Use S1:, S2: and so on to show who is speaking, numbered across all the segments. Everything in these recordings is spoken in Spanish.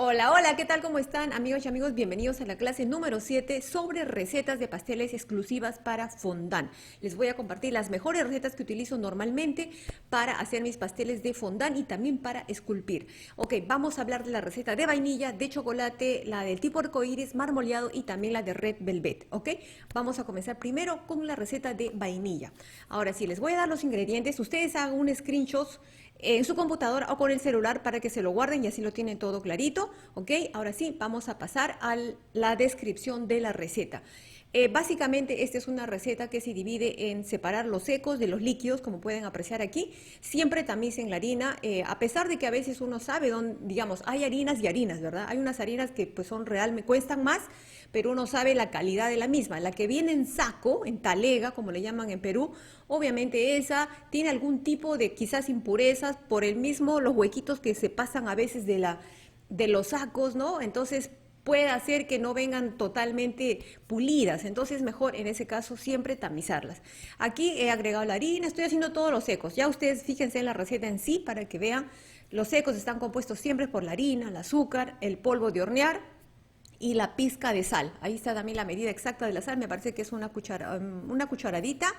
S1: Hola, hola, ¿qué tal? ¿Cómo están, amigos y amigos? Bienvenidos a la clase número 7 sobre recetas de pasteles exclusivas para fondant. Les voy a compartir las mejores recetas que utilizo normalmente para hacer mis pasteles de fondant y también para esculpir. Ok, vamos a hablar de la receta de vainilla, de chocolate, la del tipo arcoíris, marmoleado y también la de red velvet. Ok, vamos a comenzar primero con la receta de vainilla. Ahora sí, les voy a dar los ingredientes. Ustedes hagan un screenshot en su computadora o con el celular para que se lo guarden y así lo tienen todo clarito, ¿ok? Ahora sí, vamos a pasar a la descripción de la receta. Básicamente, esta es una receta que se divide en separar los secos de los líquidos, como pueden apreciar aquí. Siempre tamicen la harina, a pesar de que a veces uno sabe dónde, digamos, hay harinas y harinas, ¿verdad? Hay unas harinas que pues son realmente, cuestan más, pero uno sabe la calidad de la misma. La que viene en saco, en talega, como le llaman en Perú, obviamente esa tiene algún tipo de quizás impurezas por el mismo, los huequitos que se pasan a veces de los sacos, ¿no? Entonces puede hacer que no vengan totalmente pulidas, entonces mejor en ese caso siempre tamizarlas. Aquí he agregado la harina, estoy haciendo todos los secos, ya ustedes fíjense en la receta en sí para que vean, los secos están compuestos siempre por la harina, el azúcar, el polvo de hornear y la pizca de sal. Ahí está también la medida exacta de la sal, me parece que es una cucharadita.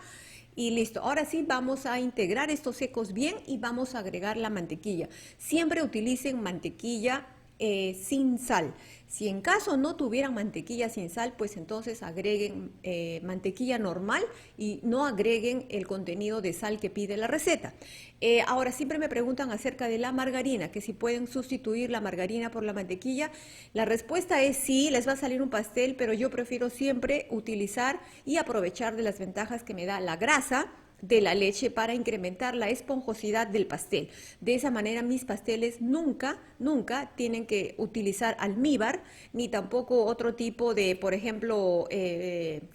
S1: Y listo, ahora sí vamos a integrar estos secos bien y vamos a agregar la mantequilla. Siempre utilicen mantequilla sin sal. Si en caso no tuvieran mantequilla sin sal, pues entonces agreguen mantequilla normal y no agreguen el contenido de sal que pide la receta. Ahora siempre me preguntan acerca de la margarina, que si pueden sustituir la margarina por la mantequilla. La respuesta es sí, les va a salir un pastel, pero yo prefiero siempre utilizar y aprovechar de las ventajas que me da la grasa de la leche para incrementar la esponjosidad del pastel. De esa manera mis pasteles nunca tienen que utilizar almíbar ni tampoco otro tipo de, por ejemplo,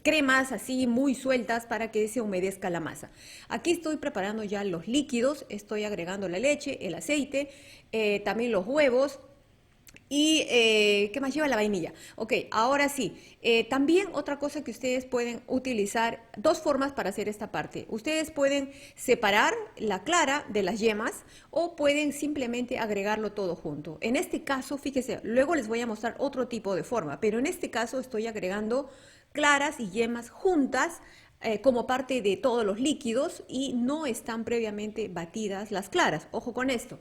S1: cremas así muy sueltas para que se humedezca la masa. Aquí estoy preparando ya los líquidos, estoy agregando la leche, el aceite, también los huevos. ¿Y qué más lleva la vainilla? Ok, ahora sí. También otra cosa que ustedes pueden utilizar, dos formas para hacer esta parte. Ustedes pueden separar la clara de las yemas o pueden simplemente agregarlo todo junto. En este caso, fíjese, luego les voy a mostrar otro tipo de forma, pero en este caso estoy agregando claras y yemas juntas como parte de todos los líquidos y no están previamente batidas las claras. Ojo con esto.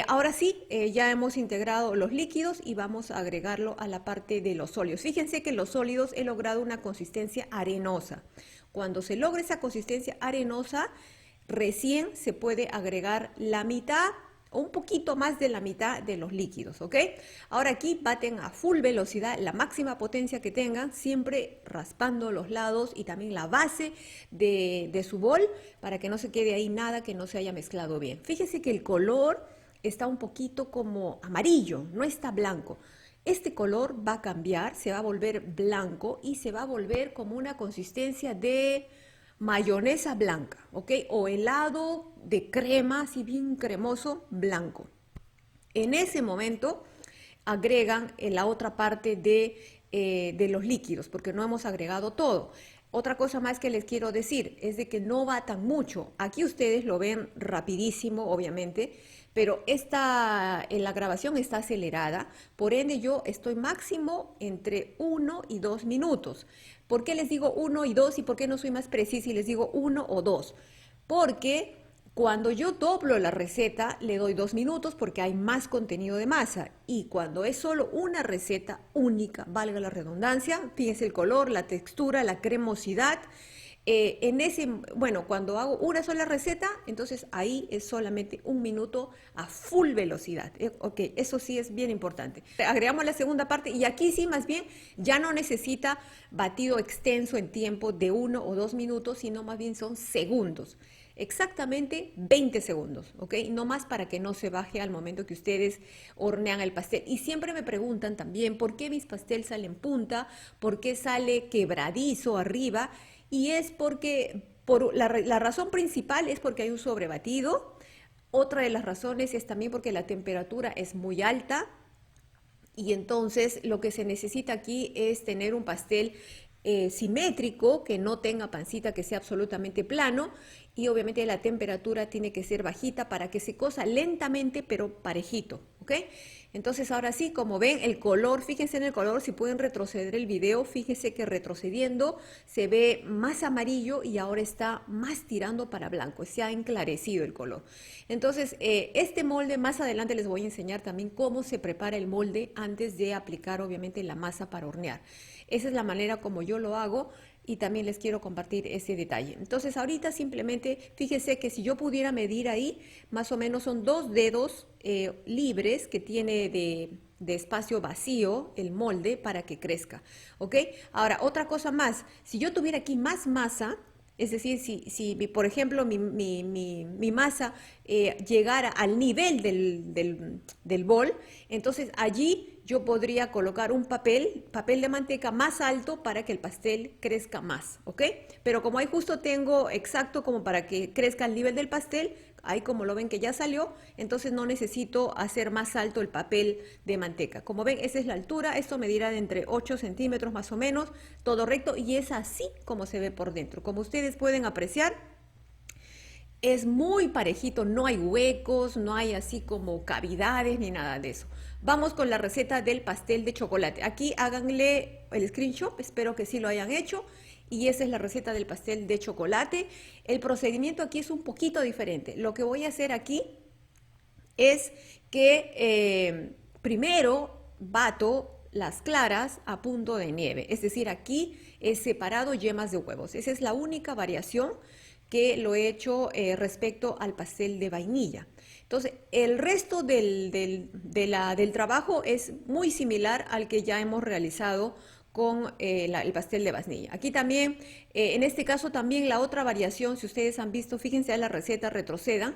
S1: Ahora sí, ya hemos integrado los líquidos y vamos a agregarlo a la parte de los sólidos. Fíjense que en los sólidos he logrado una consistencia arenosa. Cuando se logra esa consistencia arenosa, recién se puede agregar la mitad o un poquito más de la mitad de los líquidos, ¿ok? Ahora aquí baten a full velocidad, la máxima potencia que tengan, siempre raspando los lados y también la base de su bol para que no se quede ahí nada que no se haya mezclado bien. Fíjese que el color está un poquito como amarillo, no está blanco. Este color va a cambiar, se va a volver blanco y se va a volver como una consistencia de mayonesa blanca, ¿ok? O helado de crema, así bien cremoso, blanco. En ese momento agregan la otra parte de los líquidos, porque no hemos agregado todo. Otra cosa más que les quiero decir es de que no batan mucho. Aquí ustedes lo ven rapidísimo, obviamente, pero la grabación está acelerada, por ende yo estoy máximo entre 1 y 2 minutos. ¿Por qué les digo 1 y 2 y por qué no soy más precisa y les digo 1 o 2? Porque cuando yo doblo la receta le doy 2 minutos porque hay más contenido de masa y cuando es solo una receta única, valga la redundancia, fíjense el color, la textura, la cremosidad. Bueno, cuando hago una sola receta, entonces ahí es solamente 1 minuto a full velocidad. Ok, eso sí es bien importante. Agregamos la segunda parte y aquí sí más bien ya no necesita batido extenso en tiempo de 1 o 2 minutos, sino más bien son segundos. Exactamente 20 segundos, ¿ok? No más para que no se baje al momento que ustedes hornean el pastel. Y siempre me preguntan también por qué mis pasteles salen punta, por qué sale quebradizo arriba. Y es porque, la razón principal es porque hay un sobrebatido. Otra de las razones es también porque la temperatura es muy alta y entonces lo que se necesita aquí es tener un pastel simétrico, que no tenga pancita, que sea absolutamente plano y obviamente la temperatura tiene que ser bajita para que se cosa lentamente pero parejito, ¿ok? Entonces ahora sí, como ven, el color, fíjense en el color, si pueden retroceder el video, fíjense que retrocediendo se ve más amarillo y ahora está más tirando para blanco, se ha enclarecido el color. Entonces, este molde, más adelante les voy a enseñar también cómo se prepara el molde antes de aplicar obviamente la masa para hornear. Esa es la manera como yo lo hago y también les quiero compartir ese detalle. Entonces ahorita simplemente fíjese que si yo pudiera medir ahí, más o menos son 2 dedos libres que tiene de espacio vacío el molde para que crezca, ¿ok? Ahora, otra cosa más, si yo tuviera aquí más masa, es decir, si por ejemplo, mi masa llegara al nivel del bol, entonces allí yo podría colocar un papel de manteca más alto para que el pastel crezca más, ¿ok? Pero como ahí justo tengo exacto como para que crezca al nivel del pastel, ahí como lo ven que ya salió, entonces no necesito hacer más alto el papel de manteca. Como ven, esa es la altura, esto medirá de entre 8 centímetros más o menos, todo recto, y es así como se ve por dentro. Como ustedes pueden apreciar, es muy parejito, no hay huecos, no hay así como cavidades ni nada de eso. Vamos con la receta del pastel de chocolate. Aquí háganle el screenshot, espero que sí lo hayan hecho. Y esa es la receta del pastel de chocolate. El procedimiento aquí es un poquito diferente. Lo que voy a hacer aquí es que primero bato las claras a punto de nieve. Es decir, aquí he separado yemas de huevos. Esa es la única variación que lo he hecho respecto al pastel de vainilla. Entonces, el resto del trabajo es muy similar al que ya hemos realizado con el pastel de vainilla. Aquí también, en este caso también la otra variación, si ustedes han visto, fíjense a la receta, retrocedan.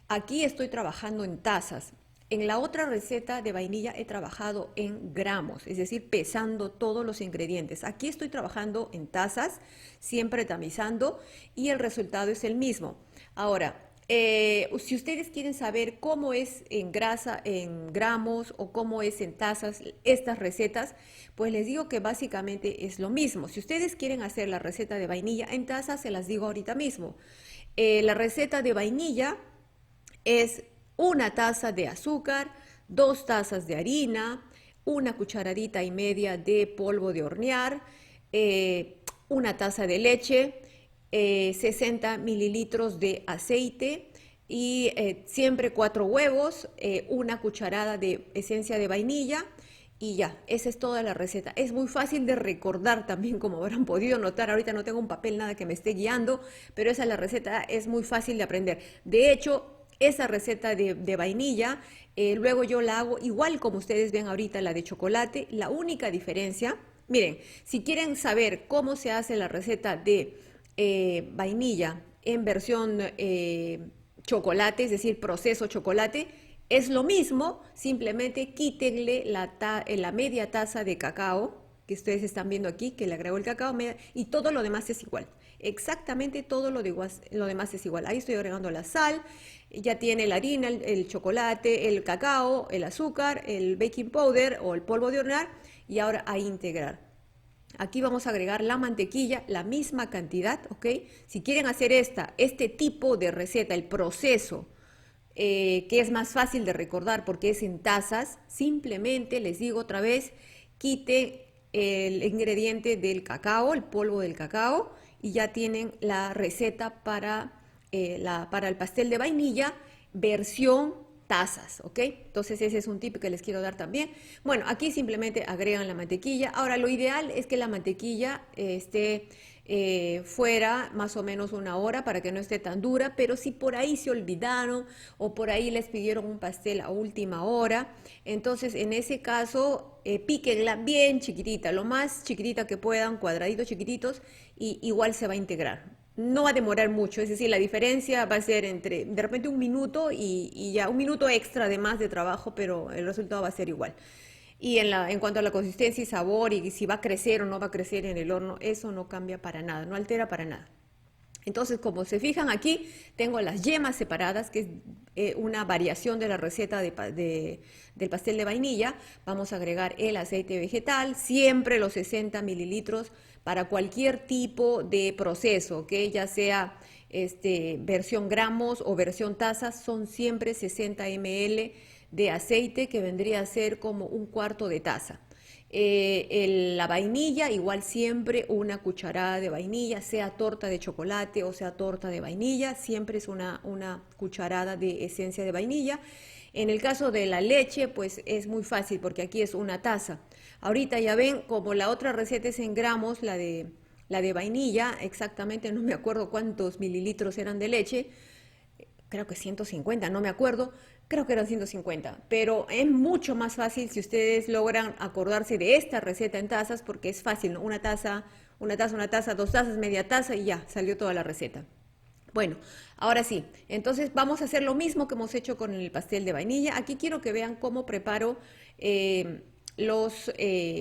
S1: Aquí estoy trabajando en tazas. En la otra receta de vainilla he trabajado en gramos, es decir, pesando todos los ingredientes. Aquí estoy trabajando en tazas, siempre tamizando y el resultado es el mismo. Ahora, si ustedes quieren saber cómo es en grasa, en gramos o cómo es en tazas estas recetas, pues les digo que básicamente es lo mismo. Si ustedes quieren hacer la receta de vainilla en tazas, se las digo ahorita mismo. La receta de vainilla es 1 taza de azúcar, 2 tazas de harina, 1,5 cucharas de polvo de hornear, 1 taza de leche, 60 mililitros de aceite y siempre 4 huevos, 1 cucharada de esencia de vainilla y ya, esa es toda la receta. Es muy fácil de recordar también, como habrán podido notar. Ahorita no tengo un papel, nada que me esté guiando, pero esa es la receta, es muy fácil de aprender. De hecho, esa receta de vainilla, luego yo la hago igual como ustedes ven ahorita la de chocolate. La única diferencia, miren, si quieren saber cómo se hace la receta de vainilla en versión chocolate, es decir, proceso chocolate, es lo mismo, simplemente quítenle la media taza de cacao, que ustedes están viendo aquí, que le agrego el cacao, y todo lo demás es igual. Exactamente todo lo demás es igual. Ahí estoy agregando la sal, ya tiene la harina, el chocolate, el cacao, el azúcar, el baking powder o el polvo de hornear, y ahora a integrar. Aquí vamos a agregar la mantequilla, la misma cantidad, ¿ok? Si quieren hacer este tipo de receta, el proceso, que es más fácil de recordar porque es en tazas, simplemente les digo otra vez, quite el ingrediente del cacao, el polvo del cacao, y ya tienen la receta para el pastel de vainilla, versión tazas, ¿ok? Entonces ese es un tip que les quiero dar también. Bueno, aquí simplemente agregan la mantequilla. Ahora, lo ideal es que la mantequilla esté fuera más o menos 1 hora para que no esté tan dura, pero si por ahí se olvidaron o por ahí les pidieron un pastel a última hora, entonces en ese caso píquenla bien chiquitita, lo más chiquitita que puedan, cuadraditos chiquititos, y igual se va a integrar. No va a demorar mucho, es decir, la diferencia va a ser entre de repente 1 minuto y ya 1 minuto extra de más de trabajo, pero el resultado va a ser igual. Y en cuanto a la consistencia y sabor y si va a crecer o no va a crecer en el horno, eso no cambia para nada, no altera para nada. Entonces, como se fijan aquí, tengo las yemas separadas, que es una variación de la receta del pastel de vainilla. Vamos a agregar el aceite vegetal, siempre los 60 mililitros para cualquier tipo de proceso, que ya sea versión gramos o versión tazas, son siempre 60 ml de aceite, que vendría a ser como un cuarto de taza. La vainilla, igual siempre una cucharada de vainilla, sea torta de chocolate o sea torta de vainilla, siempre es una cucharada de esencia de vainilla. En el caso de la leche, pues es muy fácil porque aquí es una taza. Ahorita ya ven, como la otra receta es en gramos, la de vainilla, exactamente no me acuerdo cuántos mililitros eran de leche, creo que 150, no me acuerdo, creo que eran 150, pero es mucho más fácil si ustedes logran acordarse de esta receta en tazas, porque es fácil, ¿no? Una taza, dos tazas, media taza y ya, salió toda la receta. Bueno, ahora sí, entonces vamos a hacer lo mismo que hemos hecho con el pastel de vainilla. Aquí quiero que vean cómo preparo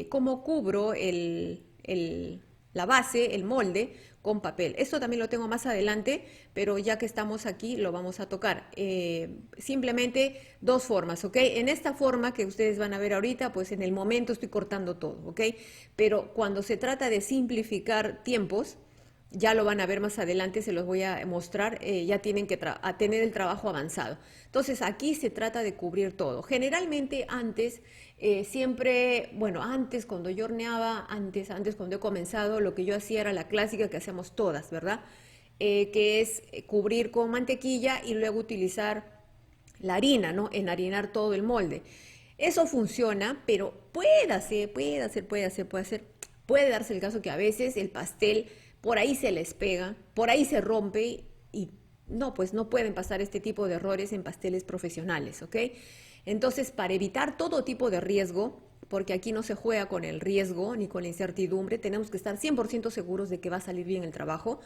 S1: cómo cubro la base, el molde con papel. Esto también lo tengo más adelante, pero ya que estamos aquí lo vamos a tocar. Simplemente dos formas, ¿ok? En esta forma que ustedes van a ver ahorita, pues en el momento estoy cortando todo, ¿ok? Pero cuando se trata de simplificar tiempos, ya lo van a ver más adelante, se los voy a mostrar, ya tienen que tener el trabajo avanzado. Entonces aquí se trata de cubrir todo. Generalmente antes, siempre, bueno, antes cuando yo horneaba, antes cuando he comenzado, lo que yo hacía era la clásica que hacemos todas, ¿verdad? Que es cubrir con mantequilla y luego utilizar la harina, ¿no? Enharinar todo el molde. Eso funciona, pero puede darse el caso que a veces el pastel por ahí se les pega, por ahí se rompe y no, pues no pueden pasar este tipo de errores en pasteles profesionales, ¿ok? Entonces, para evitar todo tipo de riesgo, porque aquí no se juega con el riesgo ni con la incertidumbre, tenemos que estar 100% seguros de que va a salir bien el trabajo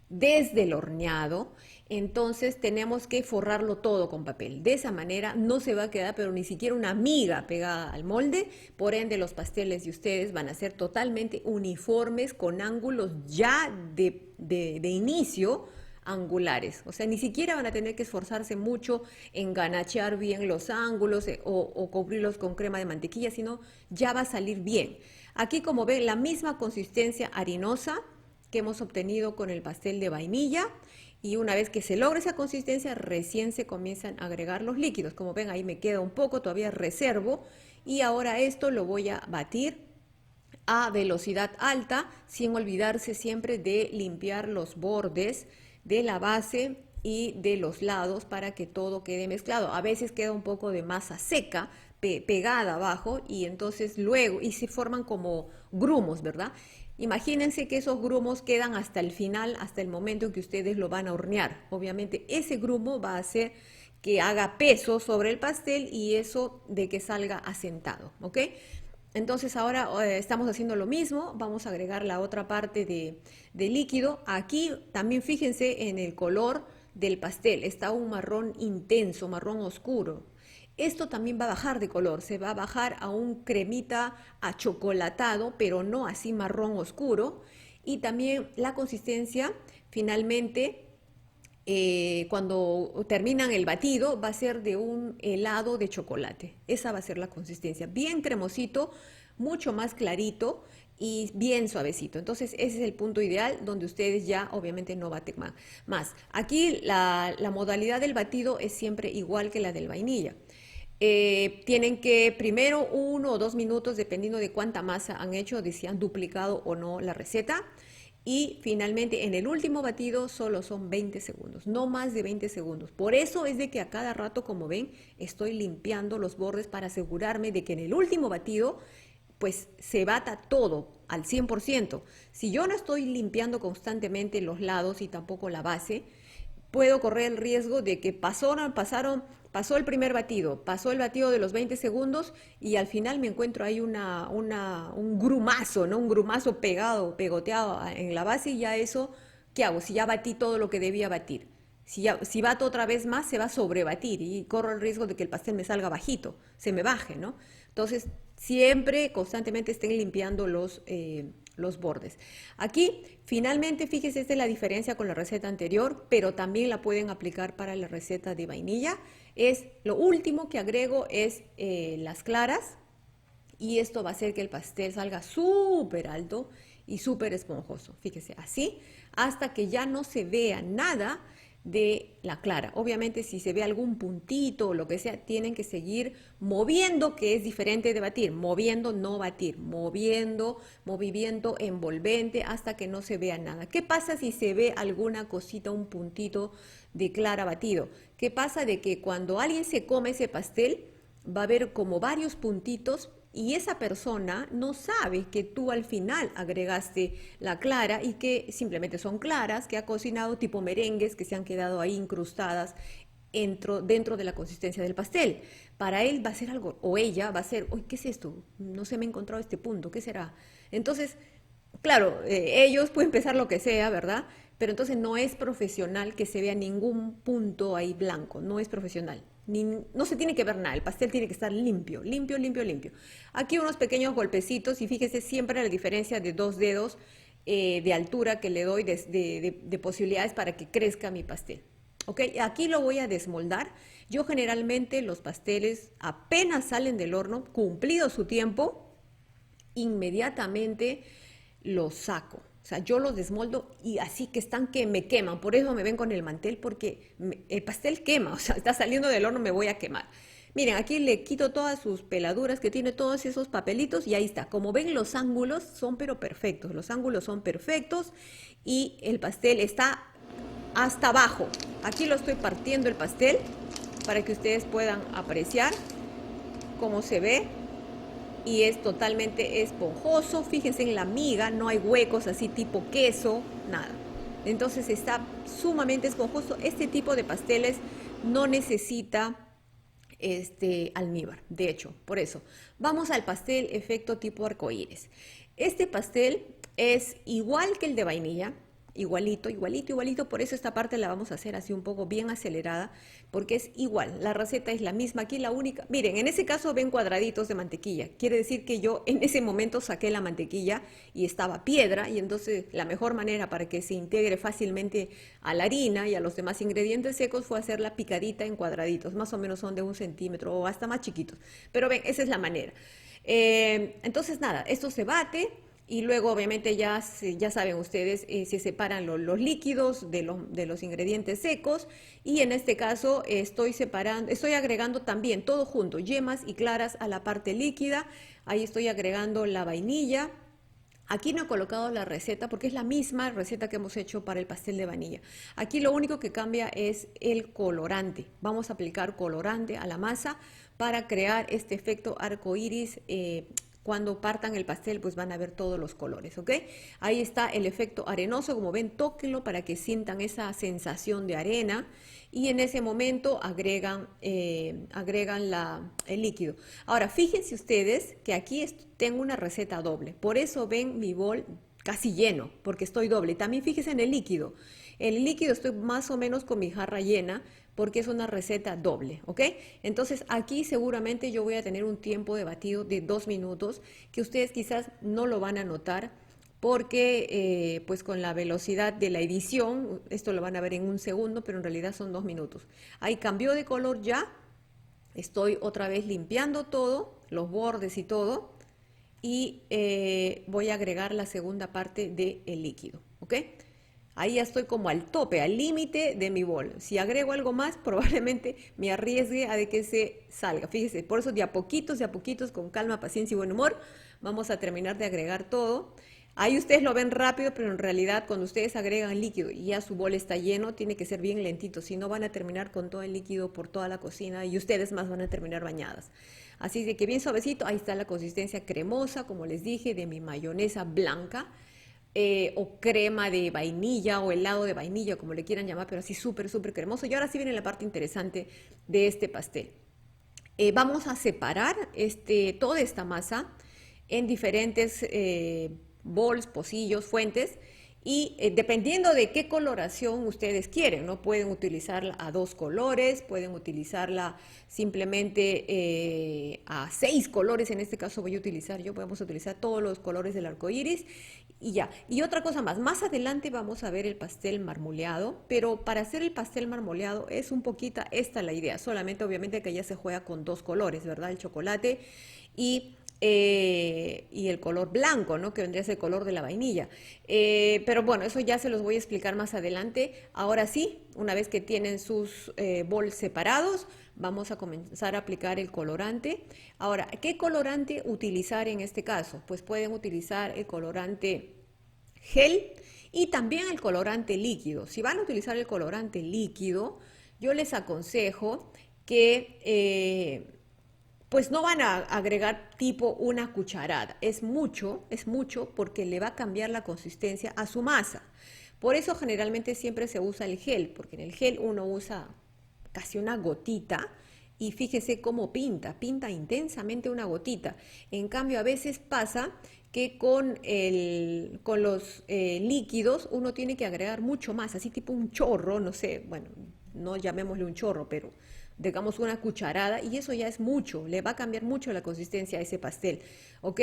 S1: desde el horneado, entonces tenemos que forrarlo todo con papel. De esa manera no se va a quedar, pero ni siquiera una miga pegada al molde, por ende los pasteles de ustedes van a ser totalmente uniformes con ángulos ya de inicio angulares. O sea, ni siquiera van a tener que esforzarse mucho en ganachear bien los ángulos o cubrirlos con crema de mantequilla, sino ya va a salir bien. Aquí, como ven, la misma consistencia harinosa que hemos obtenido con el pastel de vainilla, y una vez que se logra esa consistencia recién se comienzan a agregar los líquidos. Como ven, ahí me queda un poco, todavía reservo, y ahora esto lo voy a batir a velocidad alta, sin olvidarse siempre de limpiar los bordes de la base y de los lados para que todo quede mezclado. A veces queda un poco de masa seca pegada abajo y entonces luego, y se forman como grumos, ¿verdad? Imagínense que esos grumos quedan hasta el final, hasta el momento en que ustedes lo van a hornear. Obviamente ese grumo va a hacer que haga peso sobre el pastel y eso de que salga asentado, ¿ok? Entonces ahora estamos haciendo lo mismo, vamos a agregar la otra parte de líquido. Aquí también fíjense en el color del pastel, está un marrón intenso, marrón oscuro. Esto también va a bajar de color, se va a bajar a un cremita achocolatado, pero no así marrón oscuro. Y también la consistencia, finalmente, cuando terminan el batido, va a ser de un helado de chocolate. Esa va a ser la consistencia, bien cremosito, mucho más clarito y bien suavecito. Entonces ese es el punto ideal donde ustedes ya obviamente no baten más. Aquí la modalidad del batido es siempre igual que la del vainilla. Tienen que primero 1 o 2 minutos, dependiendo de cuánta masa han hecho, de si han duplicado o no la receta. Y finalmente en el último batido solo son 20 segundos, no más de 20 segundos. Por eso es de que a cada rato, como ven, estoy limpiando los bordes para asegurarme de que en el último batido pues se bata todo al 100%. Si yo no estoy limpiando constantemente los lados y tampoco la base, puedo correr el riesgo de que pasó el primer batido, pasó el batido de los 20 segundos y al final me encuentro ahí un grumazo, ¿no? Un grumazo pegado, pegoteado en la base y ya eso, ¿qué hago? Si ya batí todo lo que debía batir. Si bato otra vez más, se va a sobrebatir y corro el riesgo de que el pastel me salga bajito, se me baje, ¿no? Entonces, siempre, constantemente estén limpiando los bordes. Aquí, finalmente, fíjese, esta es la diferencia con la receta anterior, pero también la pueden aplicar para la receta de vainilla. Lo último que agrego es las claras y esto va a hacer que el pastel salga súper alto y súper esponjoso. Fíjese, así, hasta que ya no se vea nada de la clara. Obviamente si se ve algún puntito o lo que sea, tienen que seguir moviendo, que es diferente de batir. Moviendo, no batir. Moviendo, movimiento envolvente hasta que no se vea nada. ¿Qué pasa si se ve alguna cosita, un puntito de clara batido? ¿Qué pasa de que cuando alguien se come ese pastel, va a haber como varios puntitos y esa persona no sabe que tú al final agregaste la clara y que simplemente son claras que ha cocinado tipo merengues que se han quedado ahí incrustadas dentro de la consistencia del pastel? Para él va a ser algo, o ella va a ser, uy, ¿qué es esto? No se me ha encontrado este punto, ¿qué será? Entonces, claro, ellos pueden pensar lo que sea, ¿verdad? Pero entonces no es profesional que se vea ningún punto ahí blanco, no es profesional. No se tiene que ver nada, el pastel tiene que estar limpio, limpio, limpio, limpio. Aquí unos pequeños golpecitos y fíjese siempre la diferencia de 2 dedos de altura que le doy de posibilidades para que crezca mi pastel. ¿Ok? Aquí lo voy a desmoldar. Yo generalmente los pasteles apenas salen del horno, cumplido su tiempo, inmediatamente los saco. O sea, yo los desmoldo y así que están que me queman. Por eso me ven con el mantel, porque el pastel quema. O sea, está saliendo del horno, me voy a quemar. Miren, aquí le quito todas sus peladuras que tiene, todos esos papelitos y ahí está. Como ven, los ángulos son pero perfectos. Los ángulos son perfectos y el pastel está hasta abajo. Aquí lo estoy partiendo el pastel para que ustedes puedan apreciar cómo se ve. Y es totalmente esponjoso, fíjense en la miga, no hay huecos así tipo queso, nada. Entonces está sumamente esponjoso. Este tipo de pasteles no necesita almíbar, de hecho, por eso. Vamos al pastel efecto tipo arcoíris. Este pastel es igual que el de vainilla, igualito, igualito, igualito, por eso esta parte la vamos a hacer así un poco bien acelerada, porque es igual, la receta es la misma, aquí la única, miren, en ese caso ven cuadraditos de mantequilla, quiere decir que yo en ese momento saqué la mantequilla y estaba piedra, y entonces la mejor manera para que se integre fácilmente a la harina y a los demás ingredientes secos fue hacerla picadita en cuadraditos, más o menos son de 1 centímetro o hasta más chiquitos, pero ven, esa es la manera. Entonces nada, esto se bate. Y luego obviamente ya saben ustedes, se separan los líquidos de los ingredientes secos y en este caso estoy agregando también todo junto, yemas y claras a la parte líquida. Ahí estoy agregando la vainilla. Aquí no he colocado la receta porque es la misma receta que hemos hecho para el pastel de vainilla. Aquí lo único que cambia es el colorante. Vamos a aplicar colorante a la masa para crear este efecto arco iris. Cuando partan el pastel, pues van a ver todos los colores, ¿ok? Ahí está el efecto arenoso, como ven, tóquenlo para que sientan esa sensación de arena y en ese momento agregan el líquido. Ahora, fíjense ustedes que aquí tengo una receta doble, por eso ven mi bol casi lleno, porque estoy doble. También fíjense en el líquido. El líquido estoy más o menos con mi jarra llena, porque es una receta doble, ¿ok? Entonces aquí seguramente yo voy a tener un tiempo de batido de 2 minutos, que ustedes quizás no lo van a notar, porque pues con la velocidad de la edición, esto lo van a ver en 1 segundo, pero en realidad son 2 minutos. Ahí cambió de color ya, estoy otra vez limpiando todo, los bordes y todo, y voy a agregar la segunda parte del líquido, ¿ok? Ahí ya estoy como al tope, al límite de mi bol. Si agrego algo más, probablemente me arriesgue a de que se salga. Fíjese, por eso de a poquitos, con calma, paciencia y buen humor, vamos a terminar de agregar todo. Ahí ustedes lo ven rápido, pero en realidad cuando ustedes agregan líquido y ya su bol está lleno, tiene que ser bien lentito, si no van a terminar con todo el líquido por toda la cocina y ustedes más van a terminar bañadas. Así de que bien suavecito, ahí está la consistencia cremosa, como les dije, de mi mayonesa blanca. O crema de vainilla o helado de vainilla, como le quieran llamar, pero así súper, súper cremoso. Y ahora sí viene la parte interesante de este pastel. Vamos a separar toda esta masa en diferentes bols, pocillos, fuentes, y dependiendo de qué coloración ustedes quieren, ¿no? Pueden utilizarla a 2 colores, pueden utilizarla simplemente a 6 colores, en este caso vamos a utilizar todos los colores del arco iris y ya. Y otra cosa más adelante vamos a ver el pastel marmoleado, pero para hacer el pastel marmoleado es un poquito esta la idea, solamente obviamente que ya se juega con 2 colores, ¿verdad? El chocolate y y el color blanco, ¿no? Que vendría a ser el color de la vainilla. Pero bueno, eso ya se los voy a explicar más adelante. Ahora sí, una vez que tienen sus bols separados, vamos a comenzar a aplicar el colorante. Ahora, ¿qué colorante utilizar en este caso? Pues pueden utilizar el colorante gel y también el colorante líquido. Si van a utilizar el colorante líquido, yo les aconsejo que pues no van a agregar tipo una cucharada. Es mucho porque le va a cambiar la consistencia a su masa. Por eso generalmente siempre se usa el gel, porque en el gel uno usa casi una gotita y fíjese cómo pinta intensamente una gotita. En cambio, a veces pasa que con los líquidos uno tiene que agregar mucho más, así tipo un chorro, no sé, bueno, no llamémosle un chorro, pero digamos una cucharada, y eso ya es mucho, le va a cambiar mucho la consistencia a ese pastel, ¿ok?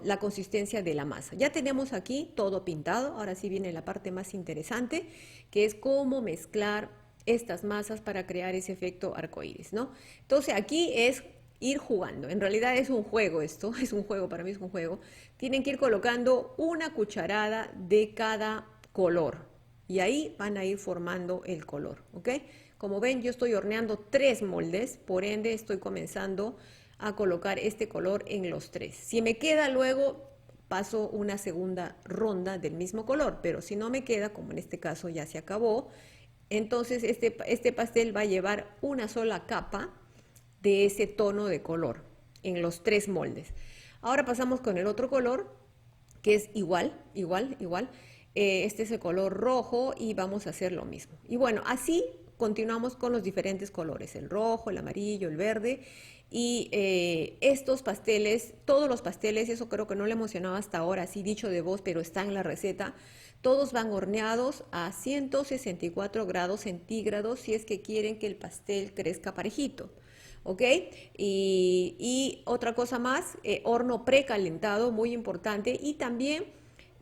S1: La consistencia de la masa. Ya tenemos aquí todo pintado, ahora sí viene la parte más interesante, que es cómo mezclar estas masas para crear ese efecto arcoíris, ¿no? Entonces aquí es ir jugando, en realidad es un juego esto, es un juego, para mí es un juego. Tienen que ir colocando una cucharada de cada color y ahí van a ir formando el color, ¿ok? Como ven, yo estoy horneando 3 moldes, por ende estoy comenzando a colocar este color en los 3. Si me queda luego, paso una segunda ronda del mismo color, pero si no me queda, como en este caso ya se acabó, entonces este pastel va a llevar una sola capa de ese tono de color en los 3 moldes. Ahora pasamos con el otro color, que es igual. Este es el color rojo y vamos a hacer lo mismo. Y bueno, así continuamos con los diferentes colores, el rojo, el amarillo, el verde. Y estos pasteles, todos los pasteles, eso creo que no le mencionaba hasta ahora, así dicho de voz, pero está en la receta, todos van horneados a 164 grados centígrados si es que quieren que el pastel crezca parejito. ¿Ok? Y otra cosa más, horno precalentado, muy importante. Y también,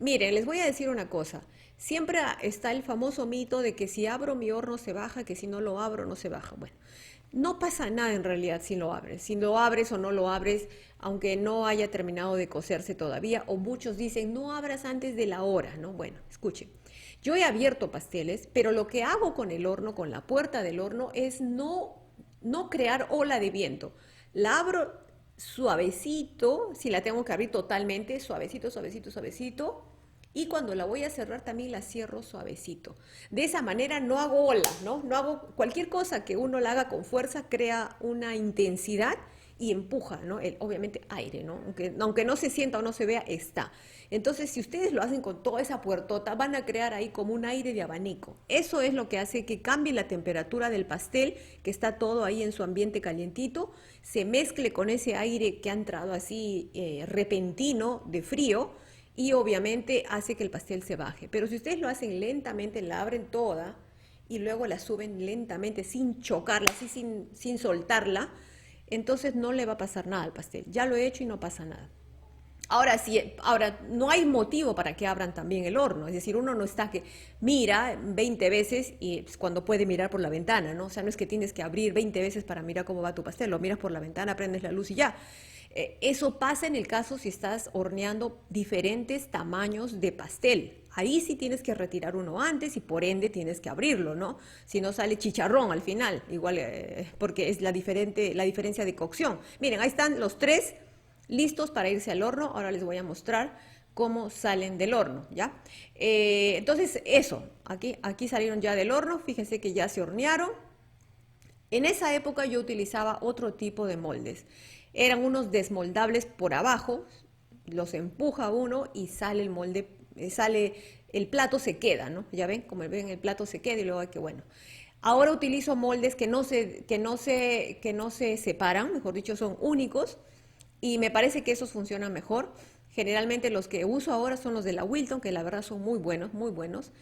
S1: miren, les voy a decir una cosa. Siempre está el famoso mito de que si abro mi horno se baja, que si no lo abro no se baja. Bueno, no pasa nada en realidad si lo abres. Si lo abres o no lo abres, aunque no haya terminado de cocerse todavía, o muchos dicen, no abras antes de la hora, ¿no? Bueno, escuchen. Yo he abierto pasteles, pero lo que hago con el horno, con la puerta del horno, es no crear ola de viento. La abro suavecito, si la tengo que abrir totalmente, suavecito. Y cuando la voy a cerrar también la cierro suavecito. De esa manera no hago ola, ¿no? No hago cualquier cosa que uno la haga con fuerza, crea una intensidad y empuja, ¿no? Obviamente aire, ¿no? Aunque no se sienta o no se vea, está. Entonces, si ustedes lo hacen con toda esa puertota, van a crear ahí como un aire de abanico. Eso es lo que hace que cambie la temperatura del pastel, que está todo ahí en su ambiente calientito, se mezcle con ese aire que ha entrado así repentino de frío y obviamente hace que el pastel se baje. Pero si ustedes lo hacen lentamente, la abren toda y luego la suben lentamente sin chocarla, así sin soltarla, entonces no le va a pasar nada al pastel. Ya lo he hecho y no pasa nada. Ahora sí, ahora no hay motivo para que abran también el horno, es decir, uno no está que mira 20 veces y pues, cuando puede mirar por la ventana, ¿no? O sea, no es que tienes que abrir 20 veces para mirar cómo va tu pastel, lo miras por la ventana, prendes la luz y ya. Eso pasa en el caso si estás horneando diferentes tamaños de pastel. Ahí sí tienes que retirar uno antes y por ende tienes que abrirlo, ¿no? Si no sale chicharrón al final, igual porque es la diferencia de cocción. Miren, ahí están los 3 listos para irse al horno. Ahora les voy a mostrar cómo salen del horno, ¿ya? Entonces, eso, aquí salieron ya del horno, fíjense que ya se hornearon. En esa época yo utilizaba otro tipo de moldes. Eran unos desmoldables por abajo, los empuja uno y sale el molde, el plato se queda, ¿no? Ya ven, como ven, el plato se queda y luego hay que, bueno. Ahora utilizo moldes que no se separan, mejor dicho, son únicos y me parece que esos funcionan mejor. Generalmente los que uso ahora son los de la Wilton, que la verdad son muy buenos, muy buenos.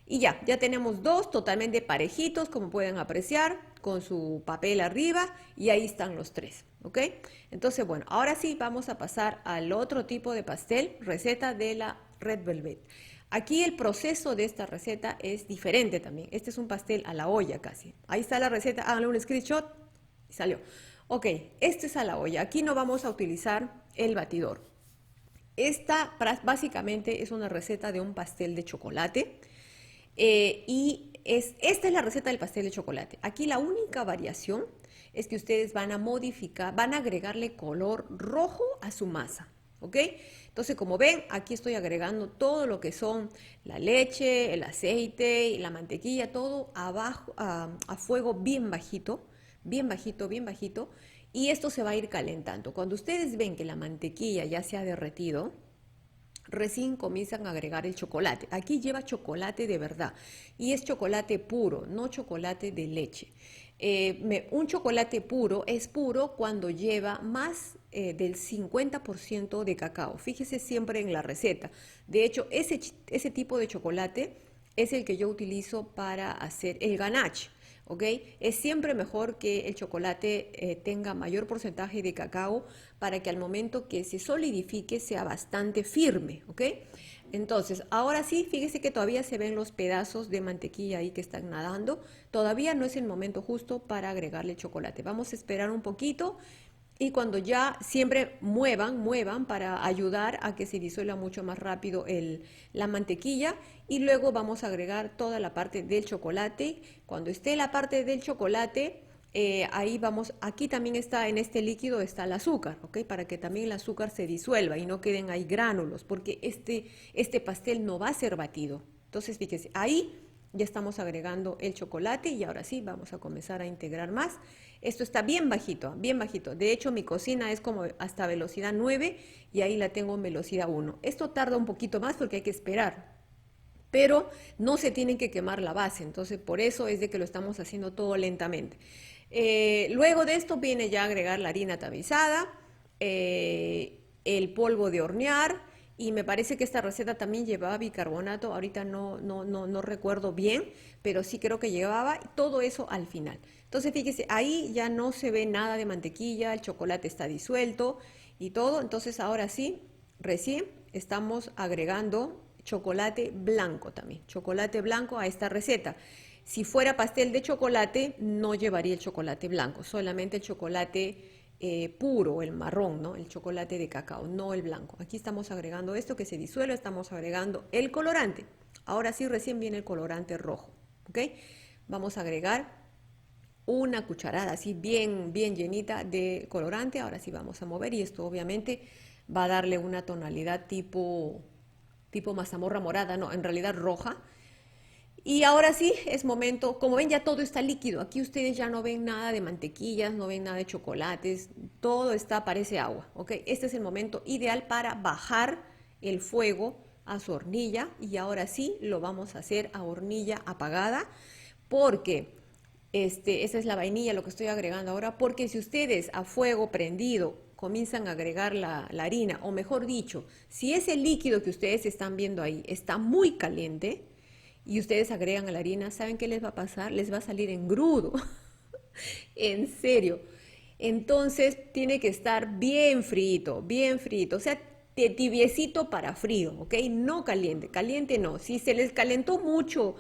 S1: Y ya tenemos 2 totalmente parejitos, como pueden apreciar, con su papel arriba, y ahí están los 3, ¿ok? Entonces, bueno, ahora sí vamos a pasar al otro tipo de pastel, receta de la Red Velvet. Aquí el proceso de esta receta es diferente también. Este es un pastel a la olla casi. Ahí está la receta, háganle un screenshot y salió. Ok, este es a la olla. Aquí no vamos a utilizar el batidor. Esta básicamente es una receta de un pastel de chocolate. Esta es la receta del pastel de chocolate. Aquí la única variación es que ustedes van a modificar, van a agregarle color rojo a su masa, ¿ok? Entonces, como ven, aquí estoy agregando todo lo que son la leche, el aceite y la mantequilla, todo abajo, a fuego bien bajito, bien bajito, bien bajito, y esto se va a ir calentando. Cuando ustedes ven que la mantequilla ya se ha derretido, recién comienzan a agregar el chocolate. Aquí lleva chocolate de verdad y es chocolate puro, no chocolate de leche. Un chocolate puro es puro cuando lleva más del 50% de cacao. Fíjese siempre en la receta. De hecho, ese tipo de chocolate es el que yo utilizo para hacer el ganache. ¿Ok? Es siempre mejor que el chocolate tenga mayor porcentaje de cacao para que al momento que se solidifique sea bastante firme, ¿ok? Entonces, ahora sí, fíjese que todavía se ven los pedazos de mantequilla ahí que están nadando. Todavía no es el momento justo para agregarle chocolate. Vamos a esperar un poquito y cuando ya siempre muevan para ayudar a que se disuelva mucho más rápido la mantequilla y luego vamos a agregar toda la parte del chocolate. Cuando esté la parte del chocolate, ahí vamos, aquí también está, en este líquido está el azúcar, ¿ok? Para que también el azúcar se disuelva y no queden ahí gránulos, porque este pastel no va a ser batido. Entonces, fíjese, ahí ya estamos agregando el chocolate y ahora sí vamos a comenzar a integrar más. Esto está bien bajito, bien bajito. De hecho, mi cocina es como hasta velocidad 9 y ahí la tengo en velocidad 1. Esto tarda un poquito más porque hay que esperar, pero no se tiene que quemar la base. Entonces, por eso es de que lo estamos haciendo todo lentamente. Luego de esto viene ya a agregar la harina tamizada, el polvo de hornear, y me parece que esta receta también llevaba bicarbonato, ahorita no recuerdo bien, pero sí creo que llevaba todo eso al final. Entonces fíjese, ahí ya no se ve nada de mantequilla, el chocolate está disuelto y todo, entonces ahora sí, recién estamos agregando chocolate blanco también, chocolate blanco a esta receta. Si fuera pastel de chocolate, no llevaría el chocolate blanco, solamente el chocolate puro, el marrón, ¿no? El chocolate de cacao, no el blanco. Aquí estamos agregando esto que se disuelve, estamos agregando el colorante. Ahora sí, recién viene el colorante rojo, ¿ok? Vamos a agregar una cucharada así bien llenita de colorante. Ahora sí vamos a mover y esto obviamente va a darle una tonalidad tipo mazamorra morada, no, en realidad roja. Y ahora sí, es momento, como ven ya todo está líquido, aquí ustedes ya no ven nada de mantequillas, no ven nada de chocolates, todo está, parece agua, ¿ok? Este es el momento ideal para bajar el fuego a su hornilla y ahora sí lo vamos a hacer a hornilla apagada porque esa es la vainilla, lo que estoy agregando ahora, porque si ustedes a fuego prendido comienzan a agregar la harina, o mejor dicho, si ese líquido que ustedes están viendo ahí está muy caliente, y ustedes agregan a la harina, ¿saben qué les va a pasar? Les va a salir engrudo, en serio. Entonces tiene que estar bien frito, o sea, tibiecito para frío, ¿ok? No caliente, caliente no. Si se les calentó mucho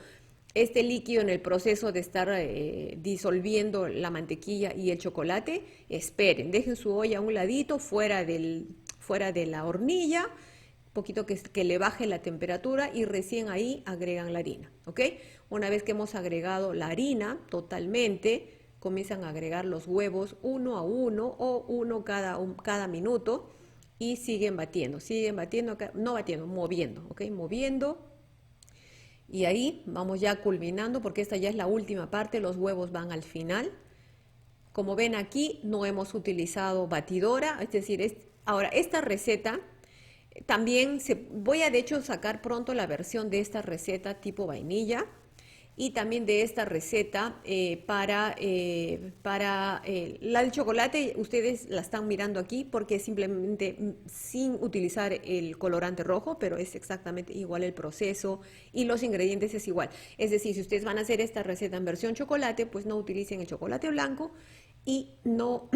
S1: este líquido en el proceso de estar disolviendo la mantequilla y el chocolate, esperen, dejen su olla a un ladito, fuera de la hornilla, poquito que le baje la temperatura y recién ahí agregan la harina, ¿ok? Una vez que hemos agregado la harina totalmente, comienzan a agregar los huevos uno a uno o uno cada minuto y siguen batiendo, no batiendo, moviendo, ¿ok? Moviendo y ahí vamos ya culminando porque esta ya es la última parte, los huevos van al final. Como ven aquí no hemos utilizado batidora, es decir, ahora esta receta también voy a de hecho sacar pronto la versión de esta receta tipo vainilla y también de esta receta para la del chocolate. Ustedes la están mirando aquí porque es simplemente sin utilizar el colorante rojo, pero es exactamente igual el proceso y los ingredientes es igual. Es decir, si ustedes van a hacer esta receta en versión chocolate, pues no utilicen el chocolate blanco y no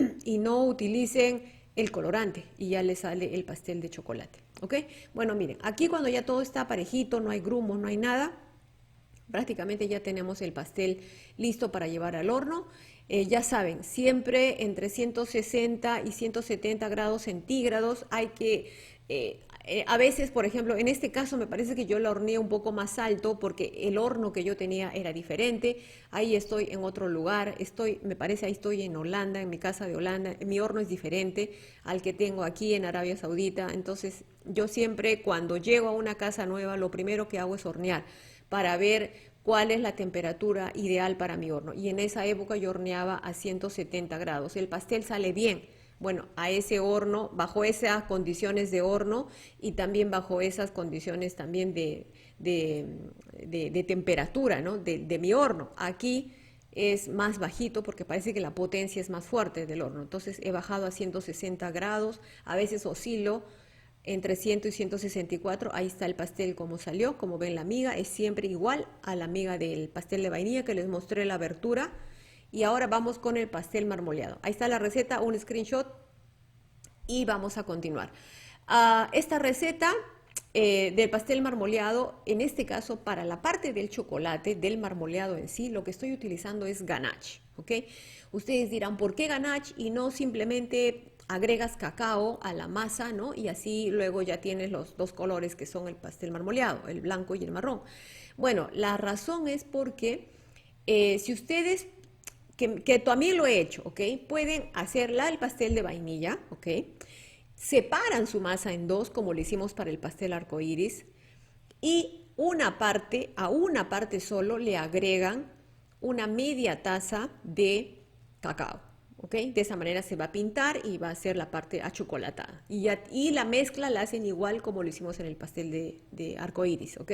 S1: utilicen el colorante y ya les sale el pastel de chocolate, ¿ok? Bueno, miren, aquí cuando ya todo está parejito, no hay grumos, no hay nada, prácticamente ya tenemos el pastel listo para llevar al horno. Ya saben, siempre entre 160 y 170 grados centígrados hay que, a veces, por ejemplo, en este caso me parece que yo la horneé un poco más alto porque el horno que yo tenía era diferente. Ahí estoy en otro lugar, me parece ahí estoy en Holanda, en mi casa de Holanda. Mi horno es diferente al que tengo aquí en Arabia Saudita. Entonces, yo siempre cuando llego a una casa nueva, lo primero que hago es hornear para ver cuál es la temperatura ideal para mi horno. Y en esa época yo horneaba a 170 grados. El pastel sale bien. Bueno, a ese horno, bajo esas condiciones de horno y también bajo esas condiciones también de temperatura, ¿no? De mi horno. Aquí es más bajito porque parece que la potencia es más fuerte del horno. Entonces he bajado a 160 grados, a veces oscilo entre 100 y 164, ahí está el pastel como salió, como ven la miga, es siempre igual a la miga del pastel de vainilla que les mostré la abertura. Y ahora vamos con el pastel marmoleado. Ahí está la receta, un screenshot y vamos a continuar. Esta receta del pastel marmoleado, en este caso para la parte del chocolate, del marmoleado en sí, lo que estoy utilizando es ganache, ¿ok? Ustedes dirán, ¿por qué ganache y no simplemente agregas cacao a la masa, ¿no? Y así luego ya tienes los dos colores que son el pastel marmoleado, el blanco y el marrón. Bueno, la razón es porque si ustedes, que también lo he hecho, ¿ok? Pueden hacerla el pastel de vainilla, ¿ok? Separan su masa en dos, como lo hicimos para el pastel arcoíris, y a una parte solo le agregan una media taza de cacao, ¿ok? De esa manera se va a pintar y va a ser la parte achocolatada. Y la mezcla la hacen igual como lo hicimos en el pastel de arcoíris, ¿ok?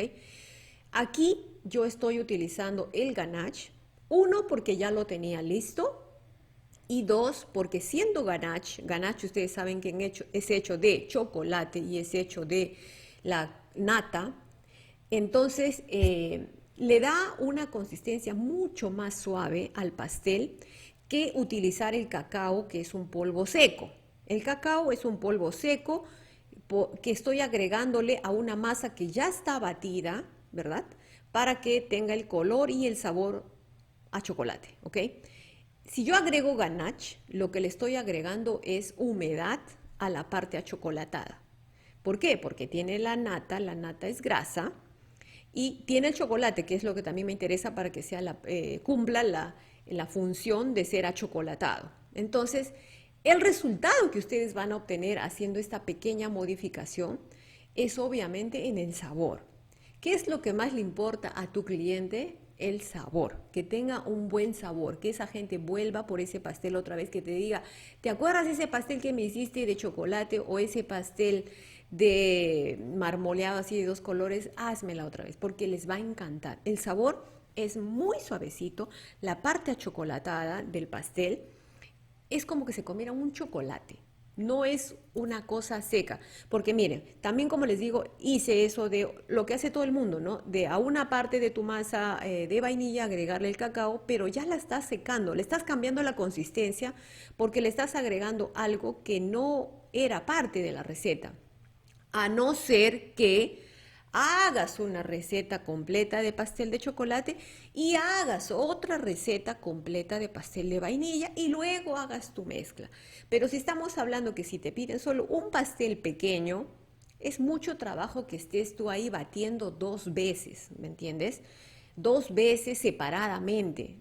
S1: Aquí yo estoy utilizando el ganache, uno porque ya lo tenía listo, y dos, porque siendo ganache, ganache ustedes saben que es hecho de chocolate y es hecho de la nata, entonces le da una consistencia mucho más suave al pastel que utilizar el cacao, que es un polvo seco. El cacao es un polvo seco que estoy agregándole a una masa que ya está batida, ¿verdad? Para que tenga el color y el sabor a chocolate, ¿ok? Si yo agrego ganache, lo que le estoy agregando es humedad a la parte achocolatada. ¿Por qué? Porque tiene la nata es grasa, y tiene el chocolate, que es lo que también me interesa para que cumpla la función de ser achocolatado. Entonces, el resultado que ustedes van a obtener haciendo esta pequeña modificación es obviamente en el sabor. ¿Qué es lo que más le importa a tu cliente? El sabor, que tenga un buen sabor, que esa gente vuelva por ese pastel otra vez, que te diga, ¿te acuerdas ese pastel que me hiciste de chocolate o ese pastel de marmoleado así de dos colores? Házmela otra vez, porque les va a encantar. El sabor es muy suavecito, la parte achocolatada del pastel es como que se comiera un chocolate. No es una cosa seca, porque miren, también como les digo, hice eso de lo que hace todo el mundo, ¿no? De a una parte de tu masa de vainilla agregarle el cacao, pero ya la estás secando, le estás cambiando la consistencia porque le estás agregando algo que no era parte de la receta. A no ser que hagas una receta completa de pastel de chocolate y hagas otra receta completa de pastel de vainilla y luego hagas tu mezcla. Pero si estamos hablando que si te piden solo un pastel pequeño, es mucho trabajo que estés tú ahí batiendo dos veces, ¿me entiendes? Dos veces separadamente.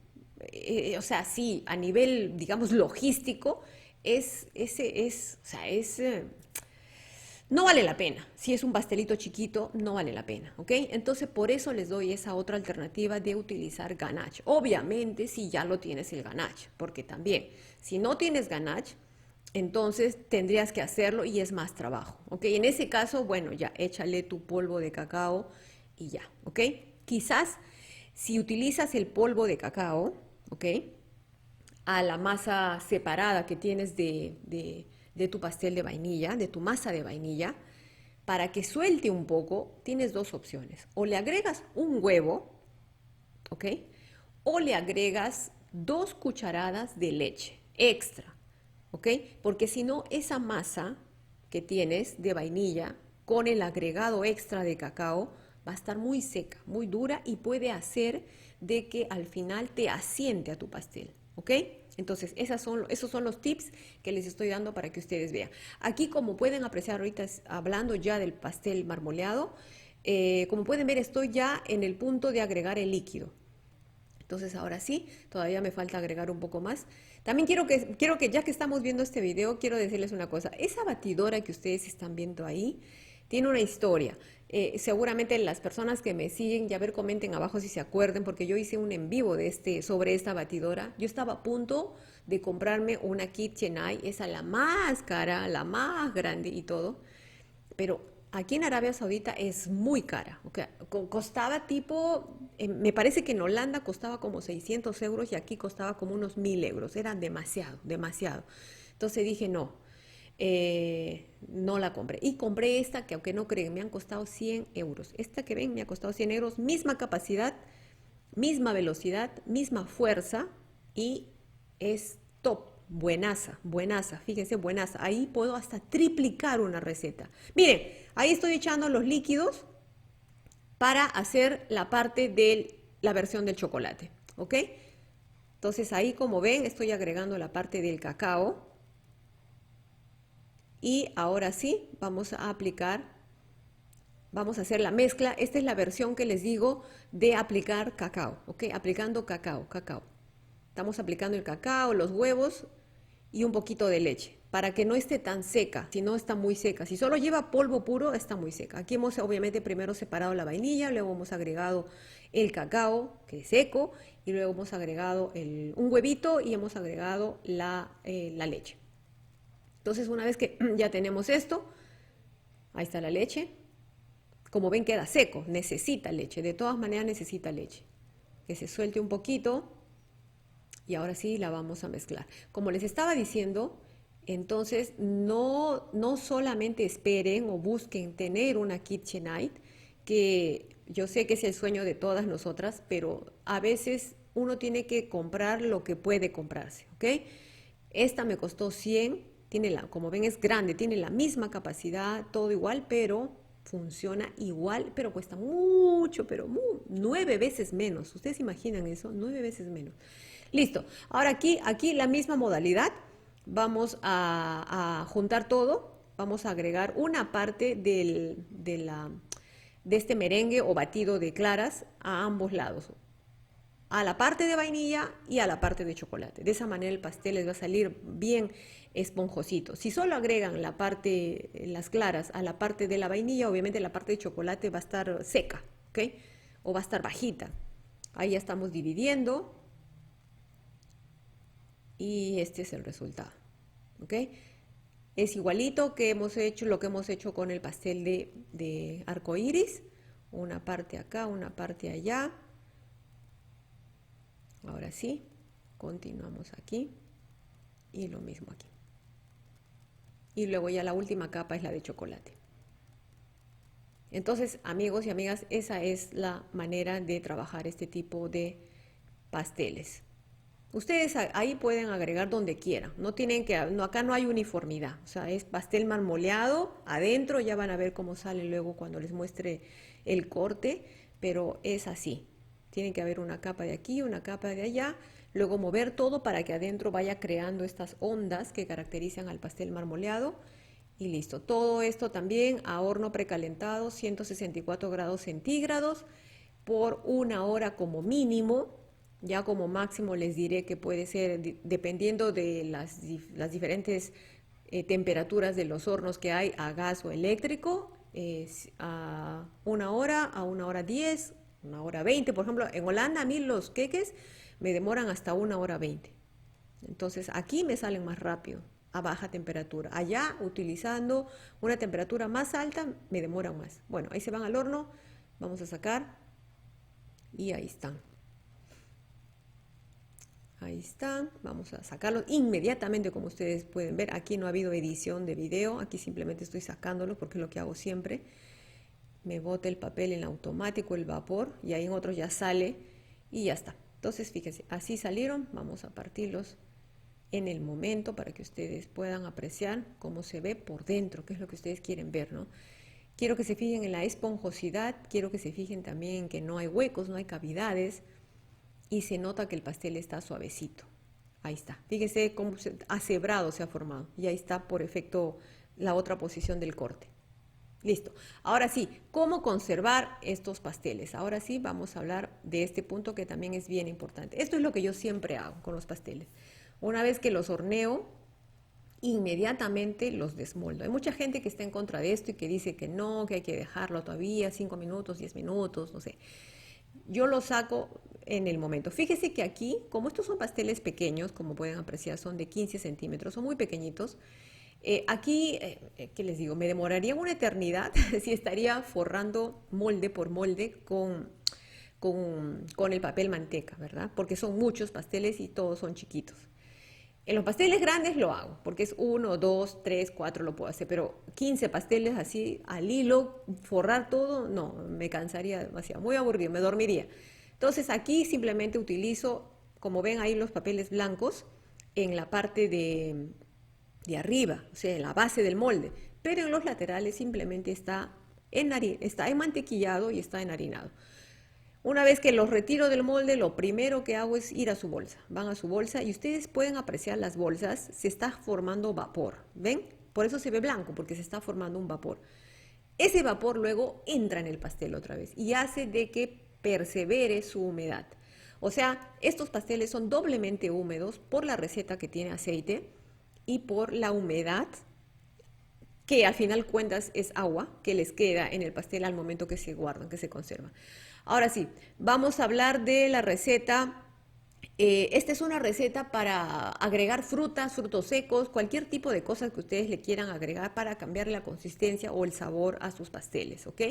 S1: O sea, sí, a nivel, digamos, logístico, no vale la pena. Si es un pastelito chiquito, no vale la pena, ¿ok? Entonces, por eso les doy esa otra alternativa de utilizar ganache. Obviamente, si ya lo tienes el ganache, porque también, si no tienes ganache, entonces tendrías que hacerlo y es más trabajo, ¿ok? En ese caso, bueno, ya échale tu polvo de cacao y ya, ¿ok? Quizás si utilizas el polvo de cacao, ¿ok? A la masa separada que tienes de tu pastel de vainilla, de tu masa de vainilla, para que suelte un poco, tienes dos opciones. O le agregas un huevo, ¿ok? O le agregas 2 cucharadas de leche extra, ¿ok? Porque si no, esa masa que tienes de vainilla con el agregado extra de cacao va a estar muy seca, muy dura y puede hacer de que al final te asiente a tu pastel, ¿ok? Entonces, esos son los tips que les estoy dando para que ustedes vean. Aquí, como pueden apreciar ahorita, hablando ya del pastel marmoleado, como pueden ver, estoy ya en el punto de agregar el líquido. Entonces, ahora sí, todavía me falta agregar un poco más. También quiero que ya que estamos viendo este video, quiero decirles una cosa. Esa batidora que ustedes están viendo ahí tiene una historia. Seguramente las personas que me siguen, ya ver, comenten abajo si se acuerdan, porque yo hice un en vivo sobre esta batidora. Yo estaba a punto de comprarme una KitchenAid, esa la más cara, la más grande y todo, pero aquí en Arabia Saudita es muy cara. Okay. Costaba tipo, me parece que en Holanda costaba como 600 euros y aquí costaba como unos 1000 euros. Era demasiado, demasiado. Entonces dije, no, no la compré. Y compré esta que, aunque no creen, me han costado 100 euros. Esta que ven me ha costado 100 euros, misma capacidad, misma velocidad, misma fuerza y es top. Buenaza, buenaza, fíjense, buenaza. Ahí puedo hasta triplicar una receta. Miren, ahí estoy echando los líquidos para hacer la parte de la versión del chocolate, ¿ok? Entonces ahí, como ven, estoy agregando la parte del cacao. Y ahora sí, vamos a hacer la mezcla. Esta es la versión que les digo de aplicar cacao, ¿ok? Aplicando cacao. Estamos aplicando el cacao, los huevos y un poquito de leche para que no esté tan seca, si no está muy seca. Si solo lleva polvo puro, está muy seca. Aquí hemos obviamente primero separado la vainilla, luego hemos agregado el cacao, que es seco, y luego hemos agregado un huevito y hemos agregado la leche. Entonces, una vez que ya tenemos esto, ahí está la leche. Como ven, queda seco, necesita leche, de todas maneras necesita leche. Que se suelte un poquito. Y ahora sí la vamos a mezclar. Como les estaba diciendo, entonces no solamente esperen o busquen tener una KitchenAid, que yo sé que es el sueño de todas nosotras, pero a veces uno tiene que comprar lo que puede comprarse, ¿ok? Esta me costó 100, como ven es grande, tiene la misma capacidad, todo igual, pero funciona igual, pero cuesta mucho, pero 9 veces menos. ¿Ustedes imaginan eso? 9 veces menos. Listo. Ahora aquí la misma modalidad. Vamos a juntar todo. Vamos a agregar una parte de este merengue o batido de claras a ambos lados. A la parte de vainilla y a la parte de chocolate. De esa manera el pastel les va a salir bien esponjosito. Si solo agregan las claras a la parte de la vainilla, obviamente la parte de chocolate va a estar seca, ¿ok? O va a estar bajita. Ahí ya estamos dividiendo. Y este es el resultado, ¿ok? Es igualito que lo que hemos hecho con el pastel de arco iris. Una parte acá, una parte allá. Ahora sí, continuamos aquí y lo mismo aquí. Y luego ya la última capa es la de chocolate. Entonces, amigos y amigas, esa es la manera de trabajar este tipo de pasteles. Ustedes ahí pueden agregar donde quieran, acá no hay uniformidad, o sea, es pastel marmoleado, adentro ya van a ver cómo sale luego cuando les muestre el corte, pero es así, tiene que haber una capa de aquí, una capa de allá, luego mover todo para que adentro vaya creando estas ondas que caracterizan al pastel marmoleado y listo. Todo esto también a horno precalentado, 164 grados centígrados por 1 hora como mínimo. Ya como máximo les diré que puede ser, dependiendo de las diferentes temperaturas de los hornos que hay a gas o eléctrico, a 1 hora, a 1 hora 10, 1 hora 20. Por ejemplo, en Holanda a mí los queques me demoran hasta 1 hora 20. Entonces aquí me salen más rápido, a baja temperatura. Allá, utilizando una temperatura más alta, me demoran más. Bueno, ahí se van al horno, vamos a sacar y ahí están. Ahí están, vamos a sacarlos inmediatamente, como ustedes pueden ver. Aquí no ha habido edición de video, aquí simplemente estoy sacándolos porque es lo que hago siempre. Me bota el papel en automático, el vapor, y ahí en otros ya sale y ya está. Entonces, fíjense, así salieron, vamos a partirlos en el momento para que ustedes puedan apreciar cómo se ve por dentro, que es lo que ustedes quieren ver, ¿no? Quiero que se fijen en la esponjosidad, quiero que se fijen también en que no hay huecos, no hay cavidades, y se nota que el pastel está suavecito. Ahí está. Fíjese cómo acebrado se ha formado. Y ahí está por efecto la otra posición del corte. Listo. Ahora sí, ¿cómo conservar estos pasteles? Ahora sí, vamos a hablar de este punto que también es bien importante. Esto es lo que yo siempre hago con los pasteles. Una vez que los horneo, inmediatamente los desmoldo. Hay mucha gente que está en contra de esto y que dice que no, que hay que dejarlo todavía 5 minutos, 10 minutos, no sé. Yo lo saco en el momento. Fíjese que aquí, como estos son pasteles pequeños, como pueden apreciar, son de 15 centímetros, son muy pequeñitos. Aquí, ¿qué les digo? Me demoraría una eternidad si estaría forrando molde por molde con el papel manteca, ¿verdad? Porque son muchos pasteles y todos son chiquitos. En los pasteles grandes lo hago, porque es uno, dos, tres, cuatro lo puedo hacer, pero 15 pasteles así al hilo, forrar todo, no, me cansaría demasiado, muy aburrido, me dormiría. Entonces aquí simplemente utilizo, como ven ahí los papeles blancos, en la parte de arriba, o sea, en la base del molde, pero en los laterales simplemente está enmantequillado y está enharinado. Una vez que los retiro del molde, lo primero que hago es ir a su bolsa. Van a su bolsa y ustedes pueden apreciar las bolsas, se está formando vapor, ¿ven? Por eso se ve blanco, porque se está formando un vapor. Ese vapor luego entra en el pastel otra vez y hace de que persevere su humedad. O sea, estos pasteles son doblemente húmedos por la receta que tiene aceite y por la humedad que al final cuentas es agua que les queda en el pastel al momento que se guardan, que se conserva. Ahora sí, vamos a hablar de la receta. Esta es una receta para agregar frutas, frutos secos, cualquier tipo de cosas que ustedes le quieran agregar para cambiar la consistencia o el sabor a sus pasteles, ¿ok?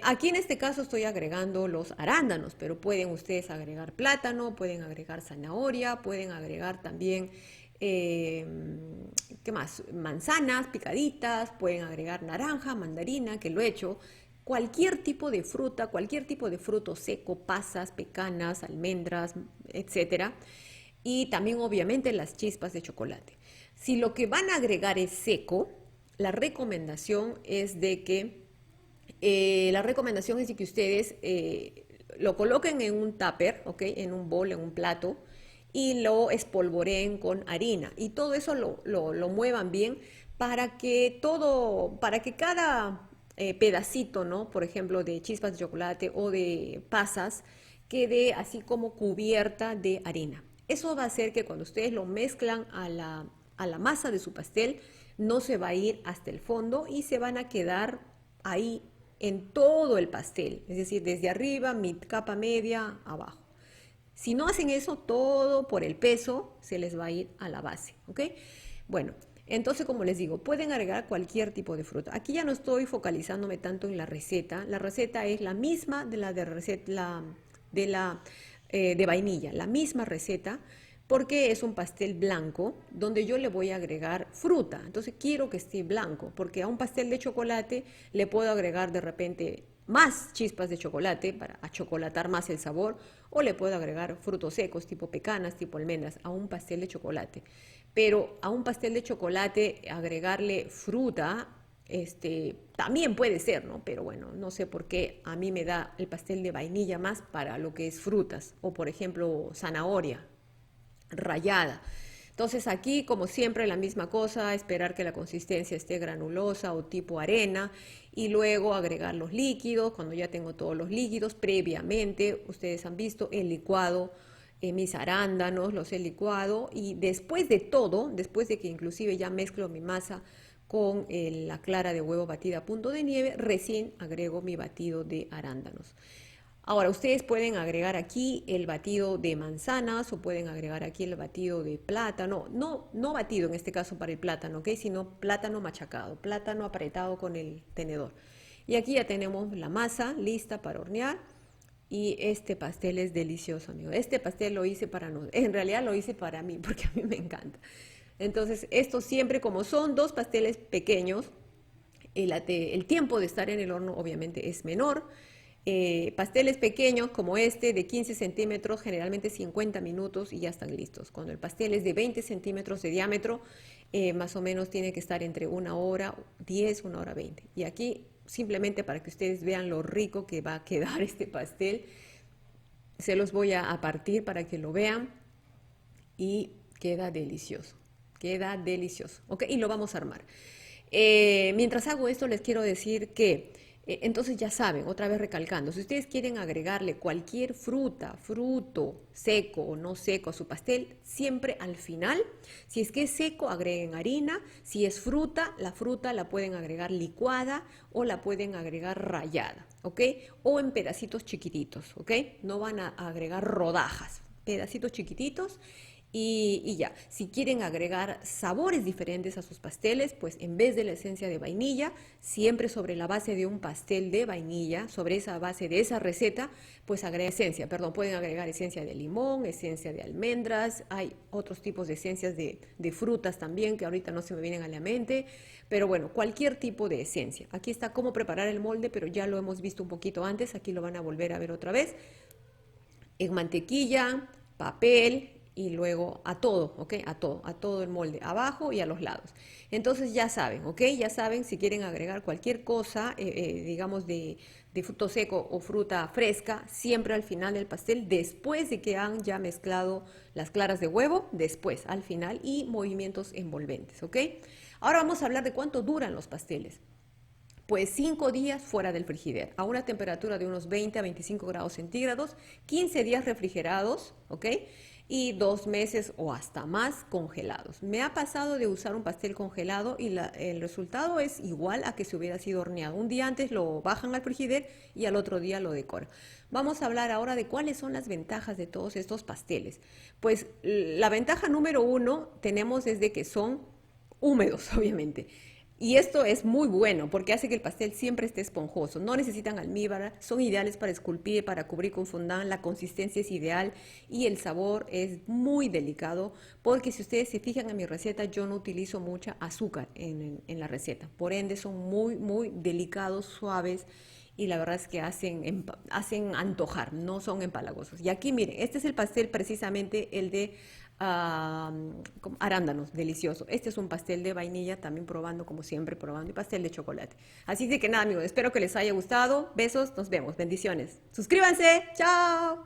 S1: Aquí en este caso estoy agregando los arándanos, pero pueden ustedes agregar plátano, pueden agregar zanahoria, pueden agregar también, eh, ¿qué más? Manzanas picaditas, pueden agregar naranja, mandarina, que lo he hecho. Cualquier tipo de fruta, cualquier tipo de fruto seco, pasas, pecanas, almendras, etcétera. Y también obviamente las chispas de chocolate. Si lo que van a agregar es seco, la recomendación es de que ustedes lo coloquen en un tupper, ¿ok? En un bol, en un plato, y lo espolvoreen con harina. Y todo eso lo muevan bien para que cada pedacito, ¿no? Por ejemplo, de chispas de chocolate o de pasas, quede así como cubierta de harina. Eso va a hacer que cuando ustedes lo mezclan a la masa de su pastel, no se va a ir hasta el fondo y se van a quedar ahí en todo el pastel, es decir, desde arriba, mi capa media, abajo. Si no hacen eso, todo por el peso se les va a ir a la base, ¿ok? Bueno, entonces, como les digo, pueden agregar cualquier tipo de fruta. Aquí ya no estoy focalizándome tanto en la receta. La receta es la misma de la de receta, de vainilla, la misma receta, porque es un pastel blanco donde yo le voy a agregar fruta. Entonces quiero que esté blanco, porque a un pastel de chocolate le puedo agregar de repente más chispas de chocolate para achocolatar más el sabor, o le puedo agregar frutos secos tipo pecanas, tipo almendras a un pastel de chocolate. Pero a un pastel de chocolate agregarle fruta, también puede ser, ¿no? Pero bueno, no sé por qué a mí me da el pastel de vainilla más para lo que es frutas, o por ejemplo zanahoria rallada. Entonces aquí, como siempre, la misma cosa, esperar que la consistencia esté granulosa o tipo arena y luego agregar los líquidos. Cuando ya tengo todos los líquidos, previamente, ustedes han visto el licuado, mis arándanos, los he licuado y después de todo, después de que inclusive ya mezclo mi masa con la clara de huevo batida a punto de nieve, recién agrego mi batido de arándanos. Ahora, ustedes pueden agregar aquí el batido de manzanas o pueden agregar aquí el batido de plátano, no batido en este caso para el plátano, ¿ok? Sino plátano machacado, plátano apretado con el tenedor. Y aquí ya tenemos la masa lista para hornear y este pastel es delicioso, amigo. Este pastel lo hice en realidad lo hice para mí porque a mí me encanta. Entonces, esto siempre como son dos pasteles pequeños, el tiempo de estar en el horno obviamente es menor. Pasteles pequeños como este de 15 centímetros, generalmente 50 minutos y ya están listos. Cuando el pastel es de 20 centímetros de diámetro, más o menos tiene que estar entre 1 hora 10, 1 hora 20. Y aquí, simplemente para que ustedes vean lo rico que va a quedar este pastel, se los voy a partir para que lo vean. y queda delicioso. Queda delicioso, ¿ok? Y lo vamos a armar. Mientras hago esto, les quiero decir que, entonces ya saben, otra vez recalcando, si ustedes quieren agregarle cualquier fruta, fruto, seco o no seco a su pastel, siempre al final, si es que es seco, agreguen harina, si es fruta, la fruta la pueden agregar licuada o la pueden agregar rallada, ¿ok? O en pedacitos chiquititos, ¿ok? No van a agregar rodajas, pedacitos chiquititos y ya, si quieren agregar sabores diferentes a sus pasteles, pues en vez de la esencia de vainilla, siempre sobre la base de un pastel de vainilla, sobre esa base de esa receta, pues agrega esencia, perdón, pueden agregar esencia de limón, esencia de almendras, hay otros tipos de esencias de frutas también que ahorita no se me vienen a la mente, pero bueno, cualquier tipo de esencia. Aquí está cómo preparar el molde, pero ya lo hemos visto un poquito antes, aquí lo van a volver a ver otra vez en mantequilla, papel y luego a todo, ¿ok? A todo el molde, abajo y a los lados. Entonces ya saben, ¿ok? Ya saben si quieren agregar cualquier cosa, digamos de fruto seco o fruta fresca, siempre al final del pastel, después de que han ya mezclado las claras de huevo, después, al final, y movimientos envolventes, ¿ok? Ahora vamos a hablar de cuánto duran los pasteles. Pues 5 días fuera del frigider, a una temperatura de unos 20 a 25 grados centígrados, 15 días refrigerados, ¿ok? Y 2 meses o hasta más congelados. Me ha pasado de usar un pastel congelado y el resultado es igual a que se hubiera sido horneado. Un día antes lo bajan al frigider y al otro día lo decoran. Vamos a hablar ahora de cuáles son las ventajas de todos estos pasteles. Pues la ventaja número uno tenemos desde que son húmedos, obviamente. Y esto es muy bueno porque hace que el pastel siempre esté esponjoso. No necesitan almíbar, son ideales para esculpir, para cubrir con fondant. La consistencia es ideal y el sabor es muy delicado porque si ustedes se fijan en mi receta, yo no utilizo mucha azúcar en la receta. Por ende, son muy, muy delicados, suaves y la verdad es que hacen antojar, no son empalagosos. Y aquí miren, este es el pastel precisamente el de arándanos, delicioso. Este es un pastel de vainilla, también probando como siempre, probando y pastel de chocolate. Así de que nada, amigos, espero que les haya gustado. Besos, nos vemos, bendiciones. Suscríbanse, chao.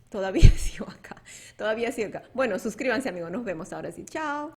S1: Todavía sigo acá, todavía sigo acá. Bueno, suscríbanse, amigos, nos vemos ahora sí. Chao.